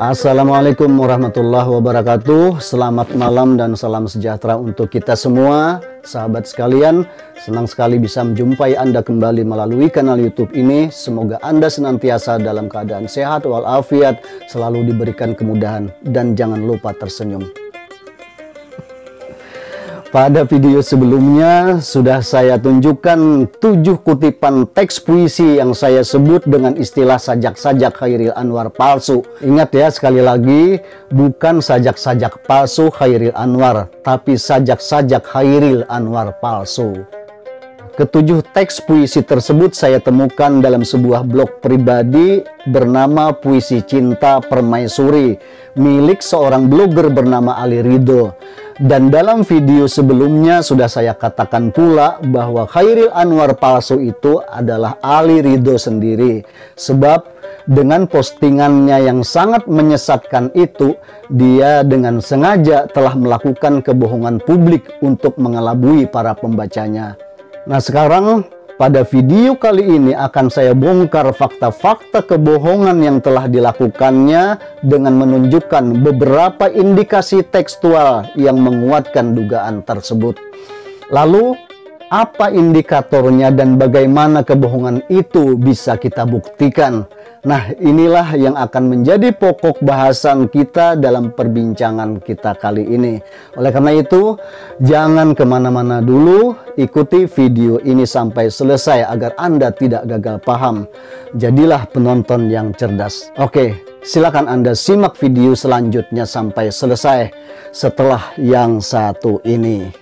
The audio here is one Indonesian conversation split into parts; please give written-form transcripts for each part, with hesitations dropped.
Assalamualaikum warahmatullahi wabarakatuh. Selamat malam dan salam sejahtera untuk kita semua, sahabat sekalian. Senang sekali bisa menjumpai Anda kembali melalui kanal YouTube ini. Semoga Anda senantiasa dalam keadaan sehat walafiat, selalu diberikan kemudahan, dan jangan lupa tersenyum. Pada video sebelumnya sudah saya tunjukkan 7 kutipan teks puisi yang saya sebut dengan istilah sajak-sajak Chairil Anwar palsu. Ingat ya, sekali lagi, bukan sajak-sajak palsu Chairil Anwar, tapi sajak-sajak Chairil Anwar palsu. Ketujuh teks puisi tersebut saya temukan dalam sebuah blog pribadi bernama Puisi Cinta Permaisuri, milik seorang blogger bernama Ali Ridho. Dan dalam video sebelumnya sudah saya katakan pula bahwa Chairil Anwar palsu itu adalah Ali Ridho sendiri. Sebab dengan postingannya yang sangat menyesatkan itu, dia dengan sengaja telah melakukan kebohongan publik untuk mengelabui para pembacanya. Nah, sekarang pada video kali ini akan saya bongkar fakta-fakta kebohongan yang telah dilakukannya dengan menunjukkan beberapa indikasi tekstual yang menguatkan dugaan tersebut. Lalu, apa indikatornya dan bagaimana kebohongan itu bisa kita buktikan? Nah, inilah yang akan menjadi pokok bahasan kita dalam perbincangan kita kali ini. Oleh karena itu, jangan kemana-mana dulu, ikuti video ini sampai selesai agar Anda tidak gagal paham. Jadilah penonton yang cerdas. Oke, silakan Anda simak video selanjutnya sampai selesai setelah yang satu ini.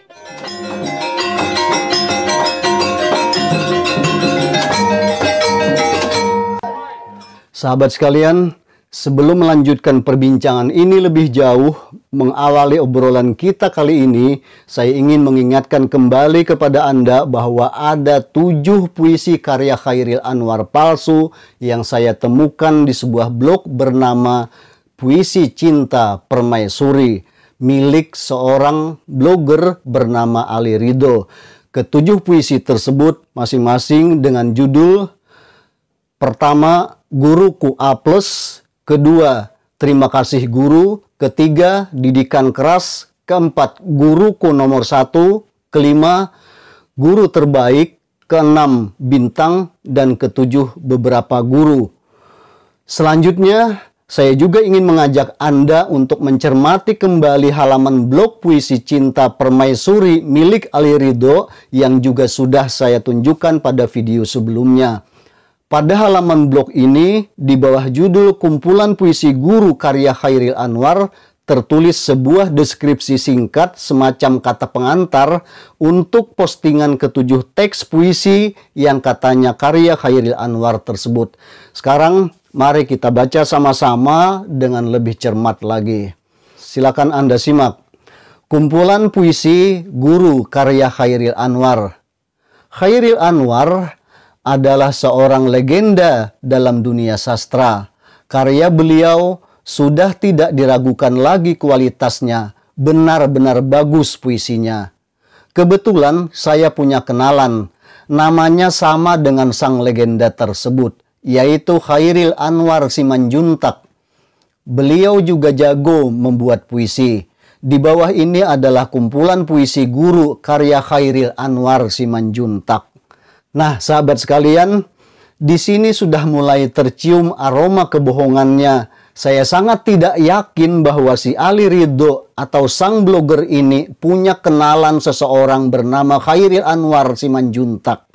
Sahabat sekalian, sebelum melanjutkan perbincangan ini lebih jauh, mengawali obrolan kita kali ini, saya ingin mengingatkan kembali kepada Anda bahwa ada 7 puisi karya Chairil Anwar palsu yang saya temukan di sebuah blog bernama Puisi Cinta Permaisuri, milik seorang blogger bernama Ali Ridho. Ketujuh puisi tersebut masing-masing dengan judul: pertama, Guruku A+, kedua, Terima Kasih Guru, ketiga, Didikan Keras, keempat, Guruku nomor 1, kelima, Guru Terbaik, keenam, Bintang, dan ketujuh, Beberapa Guru. Selanjutnya, saya juga ingin mengajak Anda untuk mencermati kembali halaman blog Puisi Cinta Permaisuri milik Ali Ridho yang juga sudah saya tunjukkan pada video sebelumnya. Pada halaman blog ini, di bawah judul Kumpulan Puisi Guru karya Chairil Anwar, tertulis sebuah deskripsi singkat semacam kata pengantar untuk postingan ketujuh teks puisi yang katanya karya Chairil Anwar tersebut. Sekarang, mari kita baca sama-sama dengan lebih cermat lagi. Silakan Anda simak. Kumpulan Puisi Guru karya Chairil Anwar. Chairil Anwar adalah seorang legenda dalam dunia sastra. Karya beliau sudah tidak diragukan lagi kualitasnya, benar-benar bagus puisinya. Kebetulan saya punya kenalan, namanya sama dengan sang legenda tersebut, yaitu Chairil Anwar Simanjuntak. Beliau juga jago membuat puisi. Di bawah ini adalah kumpulan puisi guru karya Chairil Anwar Simanjuntak. Nah, sahabat sekalian, di sini sudah mulai tercium aroma kebohongannya. Saya sangat tidak yakin bahwa si Ali Ridho atau sang blogger ini punya kenalan seseorang bernama Chairil Anwar Simanjuntak.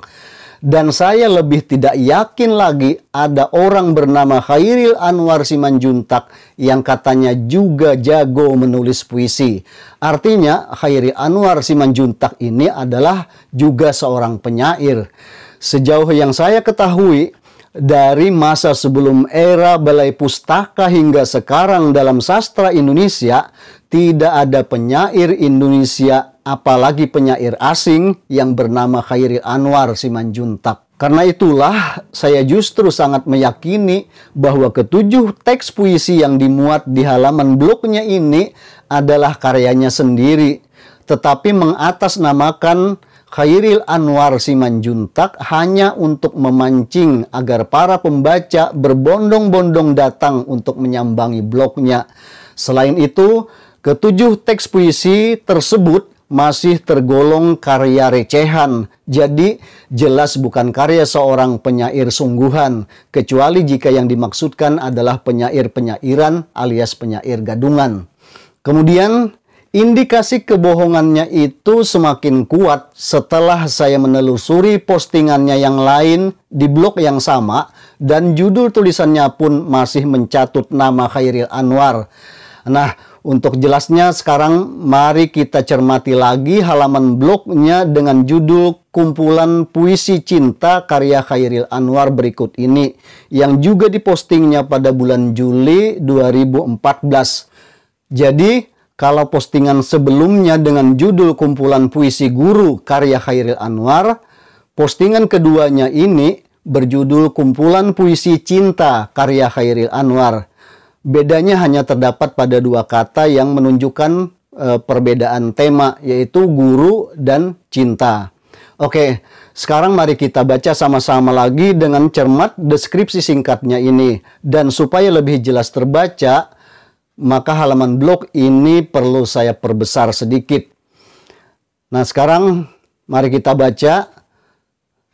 Dan saya lebih tidak yakin lagi ada orang bernama Chairil Anwar Simanjuntak yang katanya juga jago menulis puisi. Artinya Chairil Anwar Simanjuntak ini adalah juga seorang penyair. Sejauh yang saya ketahui, dari masa sebelum era Balai Pustaka hingga sekarang dalam sastra Indonesia, tidak ada penyair Indonesia, apalagi penyair asing yang bernama Chairil Anwar Simanjuntak. Karena itulah saya justru sangat meyakini bahwa ketujuh teks puisi yang dimuat di halaman blognya ini adalah karyanya sendiri, tetapi mengatasnamakan Chairil Anwar Simanjuntak hanya untuk memancing agar para pembaca berbondong-bondong datang untuk menyambangi blognya. Selain itu, ketujuh teks puisi tersebut masih tergolong karya recehan. Jadi jelas bukan karya seorang penyair sungguhan, kecuali jika yang dimaksudkan adalah penyair-penyairan alias penyair gadungan. Kemudian indikasi kebohongannya itu semakin kuat setelah saya menelusuri postingannya yang lain di blog yang sama dan judul tulisannya pun masih mencatut nama Chairil Anwar. Nah, untuk jelasnya sekarang mari kita cermati lagi halaman blognya dengan judul Kumpulan Puisi Cinta karya Chairil Anwar berikut ini yang juga dipostingnya pada bulan Juli 2014. Jadi, kalau postingan sebelumnya dengan judul Kumpulan Puisi Guru karya Chairil Anwar, postingan keduanya ini berjudul Kumpulan Puisi Cinta karya Chairil Anwar. Bedanya hanya terdapat pada dua kata yang menunjukkan perbedaan tema, yaitu guru dan cinta. Oke, sekarang mari kita baca sama-sama lagi dengan cermat deskripsi singkatnya ini. Dan supaya lebih jelas terbaca, maka halaman blog ini perlu saya perbesar sedikit. Nah, sekarang mari kita baca.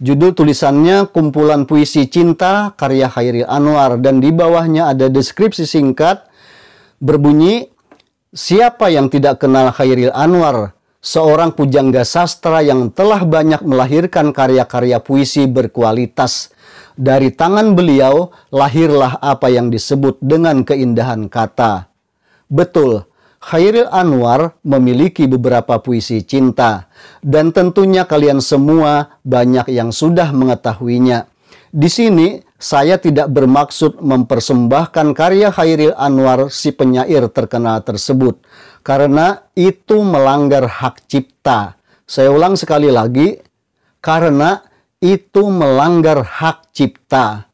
Judul tulisannya Kumpulan Puisi Cinta karya Chairil Anwar, dan di bawahnya ada deskripsi singkat berbunyi, siapa yang tidak kenal Chairil Anwar, seorang pujangga sastra yang telah banyak melahirkan karya-karya puisi berkualitas. Dari tangan beliau lahirlah apa yang disebut dengan keindahan kata. Betul, Chairil Anwar memiliki beberapa puisi cinta, dan tentunya kalian semua banyak yang sudah mengetahuinya. Di sini saya tidak bermaksud mempersembahkan karya Chairil Anwar si penyair terkenal tersebut, karena itu melanggar hak cipta. Saya ulang sekali lagi, karena itu melanggar hak cipta.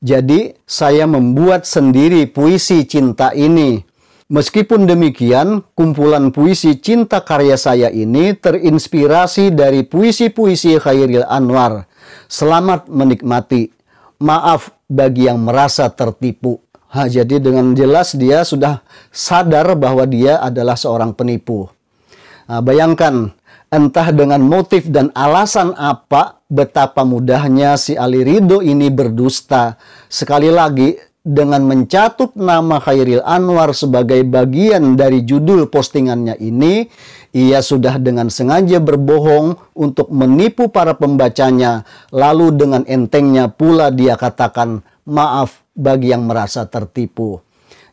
Jadi saya membuat sendiri puisi cinta ini. Meskipun demikian, kumpulan puisi cinta karya saya ini terinspirasi dari puisi-puisi Chairil Anwar. Selamat menikmati. Maaf bagi yang merasa tertipu. Jadi dengan jelas dia sudah sadar bahwa dia adalah seorang penipu. Bayangkan, entah dengan motif dan alasan apa, betapa mudahnya si Ali Ridho ini berdusta. Sekali lagi, dengan mencatut nama Chairil Anwar sebagai bagian dari judul postingannya ini, ia sudah dengan sengaja berbohong untuk menipu para pembacanya. Lalu dengan entengnya pula dia katakan, maaf bagi yang merasa tertipu.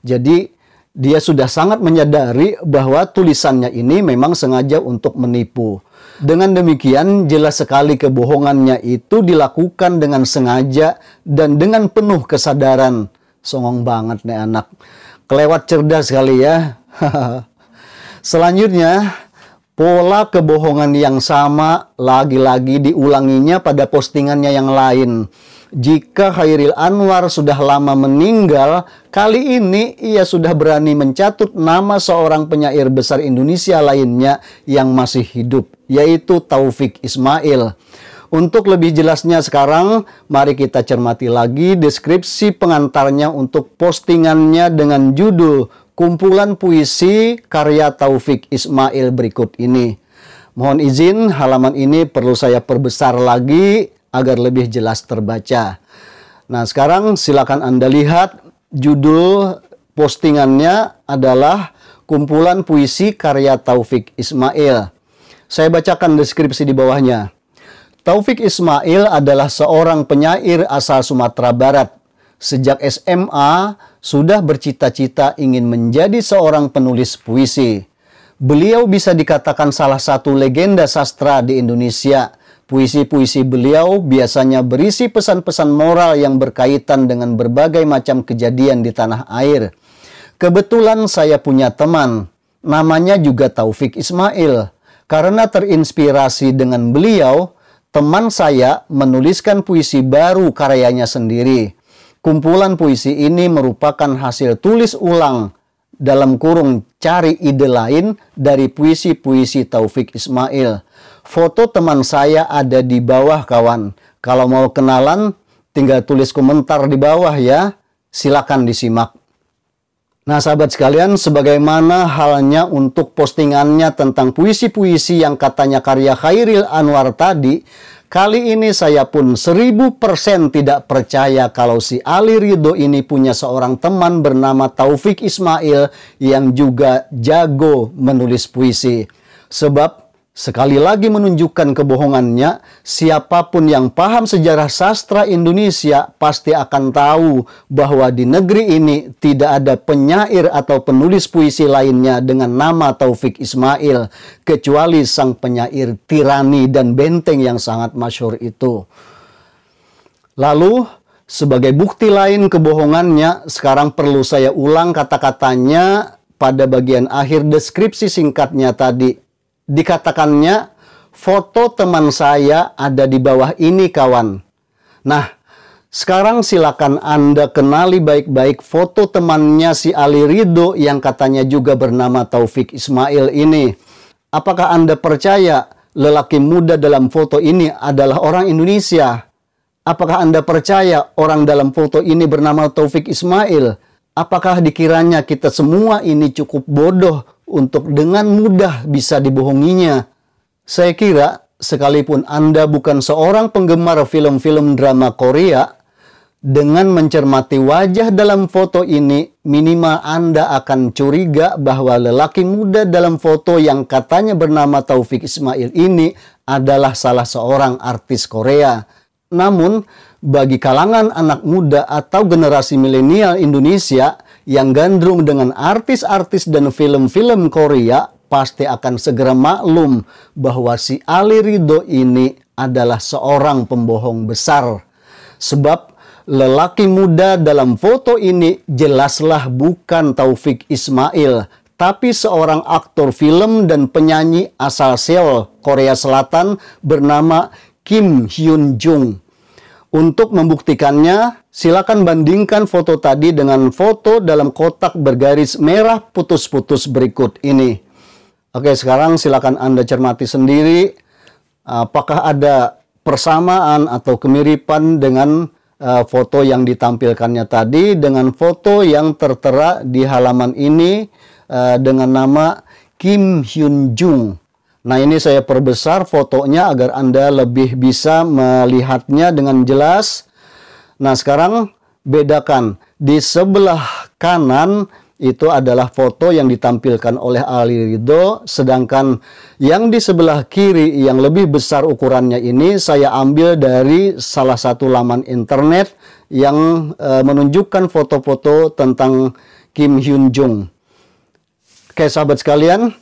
Jadi dia sudah sangat menyadari bahwa tulisannya ini memang sengaja untuk menipu. Dengan demikian, jelas sekali kebohongannya itu dilakukan dengan sengaja dan dengan penuh kesadaran. Songong banget nih anak. Kelewat cerdas kali ya. Selanjutnya, pola kebohongan yang sama lagi-lagi diulanginya pada postingannya yang lain. Jika Chairil Anwar sudah lama meninggal, kali ini ia sudah berani mencatut nama seorang penyair besar Indonesia lainnya yang masih hidup, yaitu Taufik Ismail. Untuk lebih jelasnya sekarang, mari kita cermati lagi deskripsi pengantarnya untuk postingannya dengan judul Kumpulan Puisi karya Taufik Ismail berikut ini. Mohon izin, halaman ini perlu saya perbesar lagi agar lebih jelas terbaca. Nah, sekarang silakan Anda lihat judul postingannya adalah Kumpulan Puisi karya Taufik Ismail. Saya bacakan deskripsi di bawahnya. Taufik Ismail adalah seorang penyair asal Sumatera Barat. Sejak SMA, sudah bercita-cita ingin menjadi seorang penulis puisi. Beliau bisa dikatakan salah satu legenda sastra di Indonesia. Puisi-puisi beliau biasanya berisi pesan-pesan moral yang berkaitan dengan berbagai macam kejadian di tanah air. Kebetulan saya punya teman, namanya juga Taufik Ismail. Karena terinspirasi dengan beliau, teman saya menuliskan puisi baru karyanya sendiri. Kumpulan puisi ini merupakan hasil tulis ulang dalam kurung cari ide lain dari puisi-puisi Taufik Ismail. Foto teman saya ada di bawah kawan. Kalau mau kenalan, tinggal tulis komentar di bawah ya. Silakan disimak. Nah sahabat sekalian, sebagaimana halnya untuk postingannya tentang puisi-puisi yang katanya karya Chairil Anwar tadi, kali ini saya pun 1000% tidak percaya kalau si Ali Ridho ini punya seorang teman bernama Taufik Ismail yang juga jago menulis puisi. Sebab sekali lagi menunjukkan kebohongannya, siapapun yang paham sejarah sastra Indonesia pasti akan tahu bahwa di negeri ini tidak ada penyair atau penulis puisi lainnya dengan nama Taufik Ismail, kecuali sang penyair Tirani dan Benteng yang sangat masyhur itu. Lalu, sebagai bukti lain kebohongannya, sekarang perlu saya ulang kata-katanya pada bagian akhir deskripsi singkatnya tadi. Dikatakannya, foto teman saya ada di bawah ini kawan. Nah, sekarang silakan Anda kenali baik-baik foto temannya si Ali Ridho yang katanya juga bernama Taufik Ismail ini. Apakah Anda percaya lelaki muda dalam foto ini adalah orang Indonesia? Apakah Anda percaya orang dalam foto ini bernama Taufik Ismail? Apakah dikiranya kita semua ini cukup bodoh untuk dengan mudah bisa dibohonginya? Saya kira sekalipun Anda bukan seorang penggemar film-film drama Korea, dengan mencermati wajah dalam foto ini, minimal Anda akan curiga bahwa lelaki muda dalam foto yang katanya bernama Taufik Ismail ini adalah salah seorang artis Korea. Namun, bagi kalangan anak muda atau generasi milenial Indonesia yang gandrung dengan artis-artis dan film-film Korea, pasti akan segera maklum bahwa si Ali Ridho ini adalah seorang pembohong besar. Sebab lelaki muda dalam foto ini jelaslah bukan Taufik Ismail, tapi seorang aktor film dan penyanyi asal Seoul, Korea Selatan bernama Kim Hyun Jung. Untuk membuktikannya, silakan bandingkan foto tadi dengan foto dalam kotak bergaris merah putus-putus berikut ini. Oke, sekarang silakan Anda cermati sendiri apakah ada persamaan atau kemiripan dengan foto yang ditampilkannya tadi dengan foto yang tertera di halaman ini dengan nama Kim Hyun Jung. Nah, ini saya perbesar fotonya agar Anda lebih bisa melihatnya dengan jelas. Nah, sekarang bedakan. Di sebelah kanan itu adalah foto yang ditampilkan oleh Ali Ridho, sedangkan yang di sebelah kiri yang lebih besar ukurannya ini saya ambil dari salah satu laman internet yang menunjukkan foto-foto tentang Kim Hyun Jung. Oke, sahabat sekalian,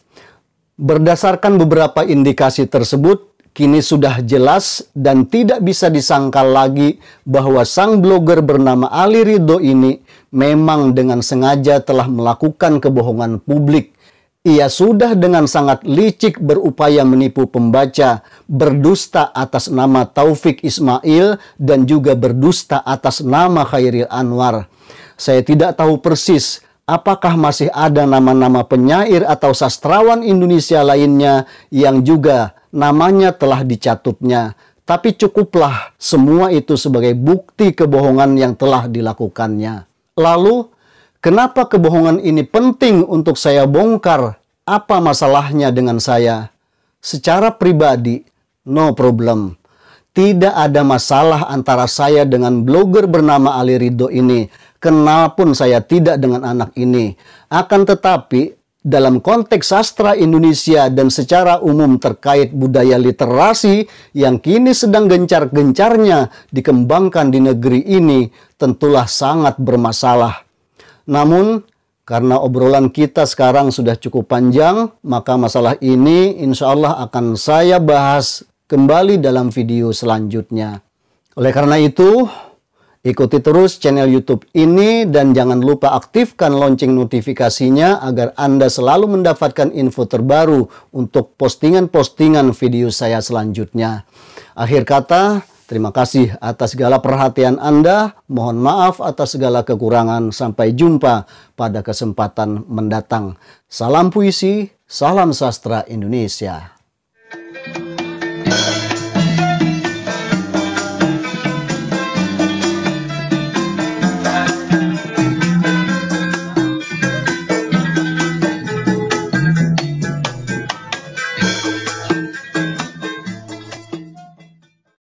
berdasarkan beberapa indikasi tersebut, kini sudah jelas dan tidak bisa disangkal lagi bahwa sang blogger bernama Ali Ridho ini memang dengan sengaja telah melakukan kebohongan publik. Ia sudah dengan sangat licik berupaya menipu pembaca, berdusta atas nama Taufik Ismail dan juga berdusta atas nama Chairil Anwar. Saya tidak tahu persis apakah masih ada nama-nama penyair atau sastrawan Indonesia lainnya yang juga namanya telah dicatutnya. Tapi cukuplah semua itu sebagai bukti kebohongan yang telah dilakukannya. Lalu, kenapa kebohongan ini penting untuk saya bongkar? Apa masalahnya dengan saya? Secara pribadi, no problem. Tidak ada masalah antara saya dengan blogger bernama Ali Ridho ini. Kenalpun saya tidak dengan anak ini. Akan tetapi, dalam konteks sastra Indonesia dan secara umum terkait budaya literasi yang kini sedang gencar-gencarnya dikembangkan di negeri ini, tentulah sangat bermasalah. Namun, karena obrolan kita sekarang sudah cukup panjang, maka masalah ini insya Allah akan saya bahas kembali dalam video selanjutnya. Oleh karena itu, ikuti terus channel YouTube ini dan jangan lupa aktifkan lonceng notifikasinya agar Anda selalu mendapatkan info terbaru untuk postingan-postingan video saya selanjutnya. Akhir kata, Terima kasih atas segala perhatian Anda. Mohon maaf atas segala kekurangan. Sampai jumpa pada kesempatan mendatang. Salam puisi, salam sastra Indonesia.